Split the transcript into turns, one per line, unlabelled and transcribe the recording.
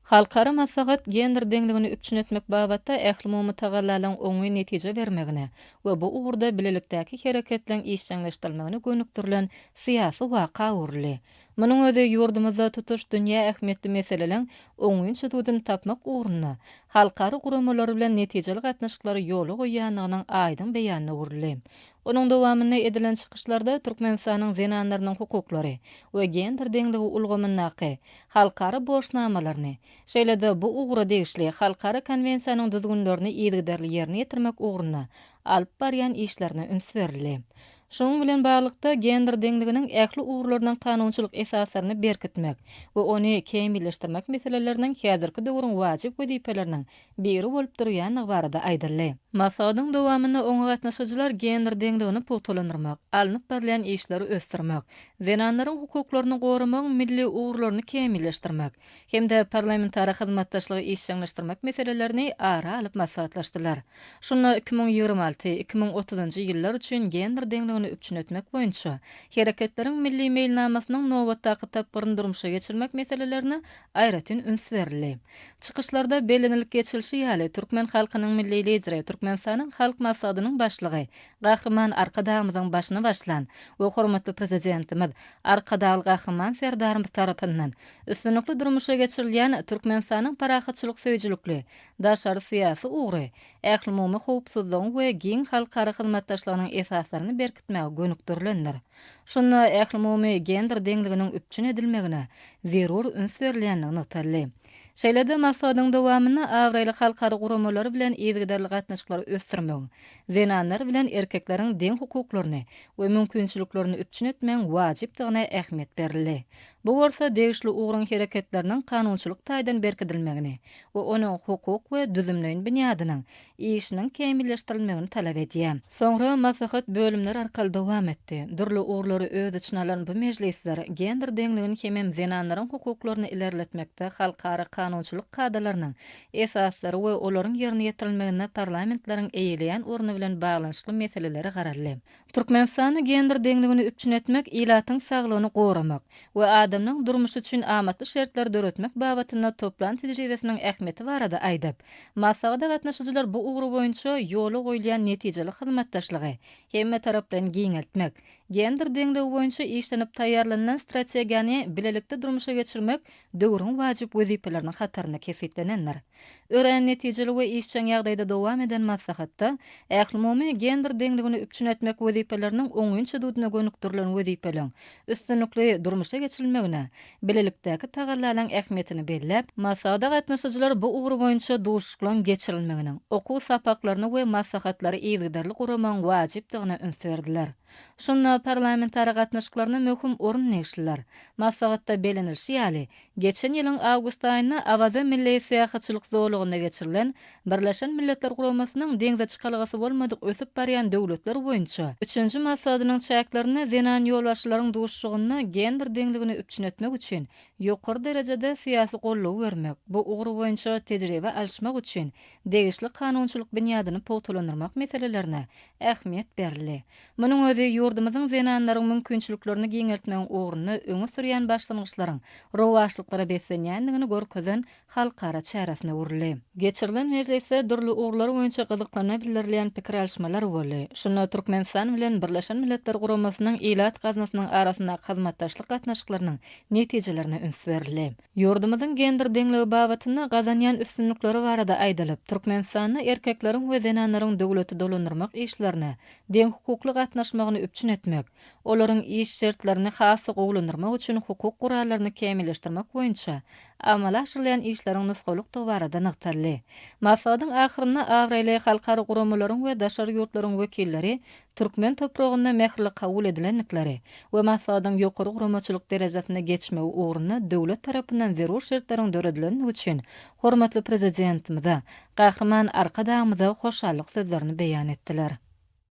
Halkara maslahat gender deňligini üpçün etmek babatda ähli tagallaryň oňy netije bermegine we bu ugrda bilelikdäki hereketleň işçiňleşdirilmegine gönükdirilen syýasy waka urly. Munyň özi ýurdumyzda tutuş dünýä ähmiýetli meseleleň oňyn çyzygyny tapmak ugruna halkara guramalar bilen netijeli gatnaşyklary ýoly goýýanynyň aýdyn beýanyny urly. Onun dowamyny edilen çykyşlarda Türkmenistanyň zenanlarynyň hukuklary we gender deňligi ulgamynyňky halkara borçnamalaryny, şeýle-de bu ugra degişli halkara konwensiýanyň düzgünlerini ýerli ýerine ýetirmek ugruna alyp barýan işlerine üns berildi. Şonuň bilen baglykda gender deňliginiň ähli ugrularynyň kanunçylyk esaslaryny berkitmek we ony kemilleşdirmek meseleleriniň häzirki döwrüň wajyp wezipeleriniň biri bolup durýanyny barada aýdyldy. Masadyň dowamyny oňa gatnaşyjylar gender deňligini pogtalandyrmak, alınıp barýan işleri ösdürmek, zenanlaryň hukuklaryny gorumak, milli ugrularyny kemilleşdirmek hemde parlamentary hyzmatdaşlygy işçiňleşdirmek meselelerini ara alyp maslahatlaşdylar. Şunu 2026-2030-njy ýyllar üçin gender deňligini üpçün etmek boýunça hereketleriň milli meýilnamasynyň nowatdaky tapbyryny durmuşa geçirmek meselelerini aýratyn üns berildi. Çykyşlarda belenilip geçilşi ýaly Türkmen halkynyň milli lideri Türkmenistanyň halk maslahatynyň başlygy Gahrman Arkadağymyzyň başyna başlan we hormatly prezidentimiz Arkadağı Gahrman Serdarymyz tarapyndan üstünlikli durmuşa geçirilýän Türkmenistanyň parahatçylyk söýüjülükli daşary syýasy ugry ähli umumy howpsuzlygyň we giň halkara hyzmatdaşlygynyň esaslaryny berkitmäge gönükdirilenler. Şonu ähli umumy gender deňliginiň üpçün edilmegine zerur üns berilýändigini ýatarly. Şeýle-de maslahatyň dowamyny awraýly halkara guramalary bilen ýerli gatnaşyklary ösdürmek, zenanlar bilen erkekleriň deň hukuklaryny we mümkinçiliklerini üpçün etmek wajypdygyna ähmiýet berildi. Bu bolsa degişli ugrun hereketleriniň kanunçylyk taýdan berkidilmegini we onuň hukuk we düzümlüğin binýadynyň işiniň kemilleşdirilmegini talap edýär. Soňra maslahat bölümleri arkaly dowam etdi. Durly ugrulary öz içine alan bu mejlisler gender deňligini hemem zenanlaryň hukuklaryny ilerletmekde halkara kanunçylyk kadalarynyň esaslary we olaryň ýerine ýetirilmegine parlamentleriň eýilýän urny bilen baglanyşly meseleleri gararly. Türkmenistany gender deňligini üpçün etmek, ilatyň saglygyny goramak we adamyň durmuşy üçin amatly şertler döretmek babatynda toplan tejribesiniň ähmiýeti barada aýdyp, maslahata gatnaşyjylar bu ugru boýunça ýoly goýulýan netijeli hyzmatdaşlygy hemme tarapdan giňeltmek, gender deňligi boýunça işlenip taýýarlanan strategiýany bilelikde durmuşa geçirmek döwrüň wajyp wezipeleriniň hataryna kesitlenenler. Ören netijeli we işçiň ýagdaýda dowam eden maslahatda ähli umumy gender deňligini üpçün etmek wezipeleriniň oňyn çyzygyna gönükdirilen wezipeleň üstünlikli durmuşa geçirilmegine bilelikdäki tagallaryň ähmiýetini belläp, maslahata gatnaşyjylar bu ugru boýunça duşuklan geçirilmeginiň okuw sapaklaryny we maslahatlary ýerli guramak wajypdygyna üns berdiler. Şonda parlamentary gatnaşyklaryna möhüm orun näşdiler. Maslahatda belenilşi ýaly geçen ýylyň awgust aýyna Awaza milli syýasatçylyk zowlugyna geçirilen Birleşen Milletler Guramasynyň deňze çykalgasy bolmadyk ösüp barýan döwletler boýunça 3-nji maslahatynyň çäklaryna zenan ýolbaşçylaryň duşugyny gender deňligini üpçün etmek üçin ýokary derejede syýasy gollaw bermek, bu ugru boýunça tejribe alşmak üçin degişli kanunçylyk binýadyny pogtalandyrmak meselelerine ähmiýet berildi. Munyň özi ýurdumyzyň zenanlaryň mümkinçiliklerini giňeltmek ugruna öňe sürýän başlangyçlaryň rowaşlyklary beslenýändigini görkezen halkara çäresine urly. Geçirilen mejlisde durly ugrulary boýunça gyzyklana bildirilýän pikir alşmalar boldy. Şonu Türkmenistan bilen Birleşen Milletler Guramasynyň ilat gaznasynyň arasynda hyzmatdaşlyk gatnaşyklarynyň netijelerini üns berildi. Ýurdumyzyň gender deňligi babatynda gazanýan üstünlikleri barada aýdylyp, Türkmenistanyň erkekleriň we zenanlaryň döwleti dolandyrmak işlerini, deň hukukly gatnaşmagyny üpçün etmek, olaryň iş şertlerini hasy gowlandyrmak üçin hukuk guralaryny kemilleşdirmek boýunça amala aşyrylýan işleriň nusgalyk barada nyktarly. Maslahatyň ahyrynda awraýly halkara guramalaryň we daşary ýurtlaryň wekilleri Türkmen topragyna mähirli kabul edilenlikleri we maslahatyň ýokary guramaçylyk derejesine geçmegi ugruna döwlet tarapyndan zerur şertlerin döredilen üçin hormatly prezidentimiz Gahrman Arkadağymyza hoşallyk sözlerini beýan etdiler.